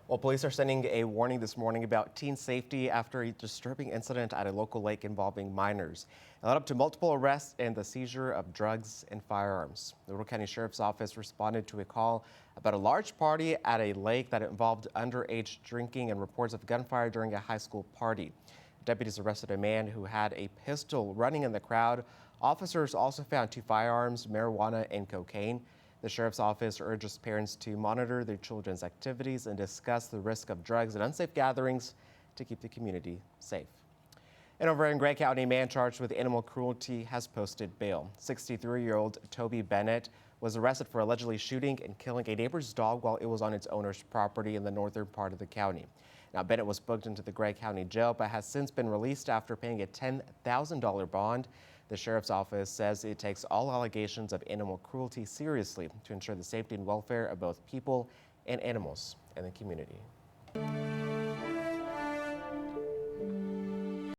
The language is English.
Well, police are sending a warning this morning about teen safety after a disturbing incident at a local lake involving minors. It led up to multiple arrests and the seizure of drugs and firearms. The Little County Sheriff's Office responded to a call about a large party at a lake that involved underage drinking and reports of gunfire during a high school party. Deputies arrested a man who had a pistol running in the crowd. Officers also found 2 firearms, marijuana, and cocaine. The sheriff's office urges parents to monitor their children's activities and discuss the risk of drugs and unsafe gatherings to keep the community safe. And over in Gray County, a man charged with animal cruelty has posted bail. 63-year-old Toby Bennett was arrested for allegedly shooting and killing a neighbor's dog while it was on its owner's property in the northern part of the county. Now, Bennett was booked into the Gray County Jail but has since been released after paying a $10,000 bond. The sheriff's office says it takes all allegations of animal cruelty seriously to ensure the safety and welfare of both people and animals in the community.